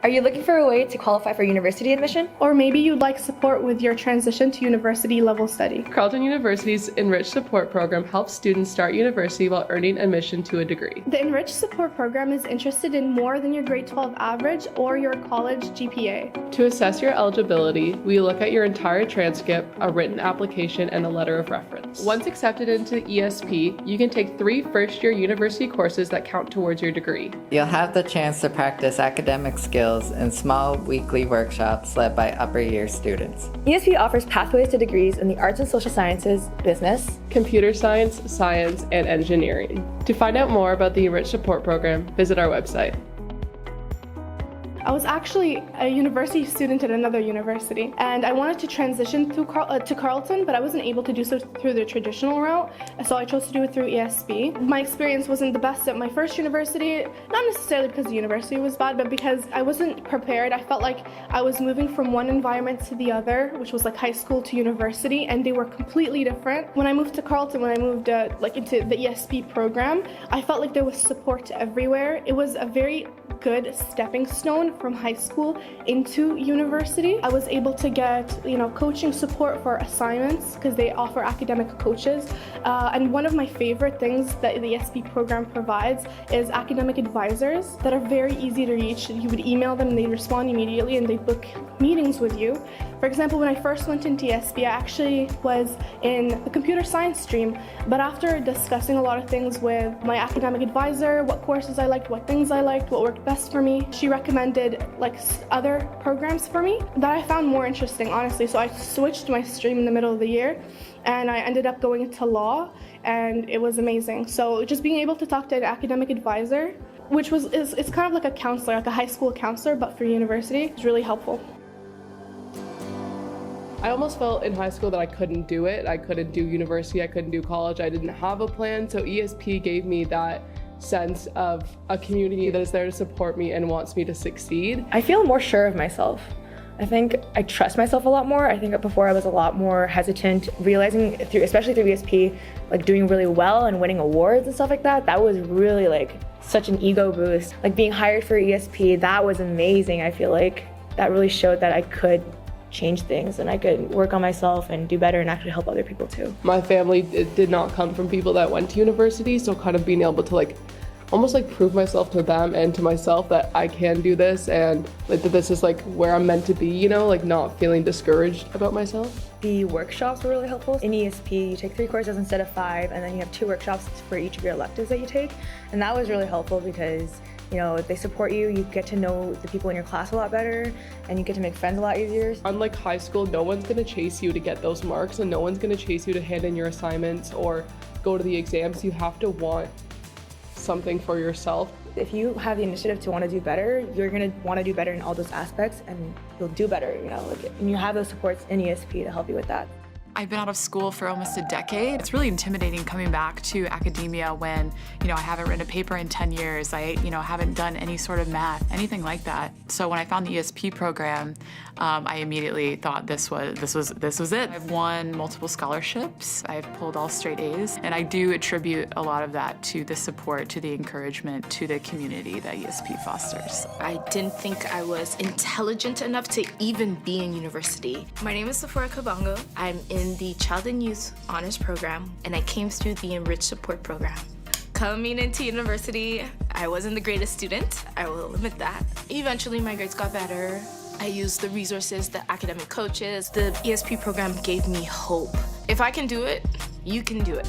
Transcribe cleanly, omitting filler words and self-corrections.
Are you looking for a way to qualify for university admission? Or maybe you'd like support with your transition to university level study. Carleton University's Enriched Support Program helps students start university while earning admission to a degree. The Enriched Support Program is interested in more than your grade 12 average or your college GPA. To assess your eligibility, we look at your entire transcript, a written application, and a letter of reference. Once accepted into ESP, you can take 3 first-year university courses that count towards your degree. You'll have the chance to practice academic skills in small weekly workshops led by upper year students. ESP offers pathways to degrees in the arts and social sciences, business, computer science, science, and engineering. To find out more about the Enriched Support Program, visit our website. I was actually a university student at another university, and I wanted to transition to Carleton, but I wasn't able to do so through the traditional route, so I chose to do it through ESP. My experience wasn't the best at my first university, not necessarily because the university was bad, but because I wasn't prepared. I felt like I was moving from one environment to the other, which was like high school to university, and they were completely different. When I moved to Carleton, when I moved into the ESP program, I felt like there was support everywhere. It was a very good stepping stone from high school into university. I was able to get, coaching support for assignments because they offer academic coaches. And one of my favorite things that the ESP program provides is academic advisors that are very easy to reach. You would email them and they respond immediately and they book meetings with you. For example, when I first went into ESP, I actually was in the computer science stream, but after discussing a lot of things with my academic advisor, what courses I liked, what things I liked, what worked best for me, she recommended other programs for me that I found more interesting, honestly. So I switched my stream in the middle of the year and I ended up going into law, and it was amazing. So just being able to talk to an academic advisor, which it's kind of like a counselor, like a high school counselor, but for university, is really helpful. I almost felt in high school that I couldn't do it. I couldn't do university, I couldn't do college, I didn't have a plan, so ESP gave me that sense of a community that is there to support me and wants me to succeed. I feel more sure of myself. I think I trust myself a lot more. I think before I was a lot more hesitant, realizing especially through ESP, doing really well and winning awards and stuff like that, that was really such an ego boost. Being hired for ESP, that was amazing. I feel like that really showed that I could change things and I could work on myself and do better and actually help other people too. My family did not come from people that went to university, so kind of being able to almost prove myself to them and to myself that I can do this and that this is where I'm meant to be, not feeling discouraged about myself. The workshops were really helpful. In ESP, you take 3 courses instead of 5, and then you have 2 workshops for each of your electives that you take, and that was really helpful because they support you, you get to know the people in your class a lot better, and you get to make friends a lot easier. Unlike high school, no one's going to chase you to get those marks, and no one's going to chase you to hand in your assignments or go to the exams. You have to want something for yourself. If you have the initiative to want to do better, you're going to want to do better in all those aspects, and you'll do better, and you have those supports in ESP to help you with that. I've been out of school for almost a decade. It's really intimidating coming back to academia when, I haven't written a paper in 10 years. I, haven't done any sort of math, anything like that. So when I found the ESP program, I immediately thought this was it. I've won multiple scholarships. I've pulled all straight A's, and I do attribute a lot of that to the support, to the encouragement, to the community that ESP fosters. I didn't think I was intelligent enough to even be in university. My name is Sephora Kabango. I'm in the Child and Youth Honors Program, and I came through the Enriched Support Program. Coming into university, I wasn't the greatest student, I will admit that. Eventually, my grades got better. I used the resources, the academic coaches. The ESP program gave me hope. If I can do it, you can do it.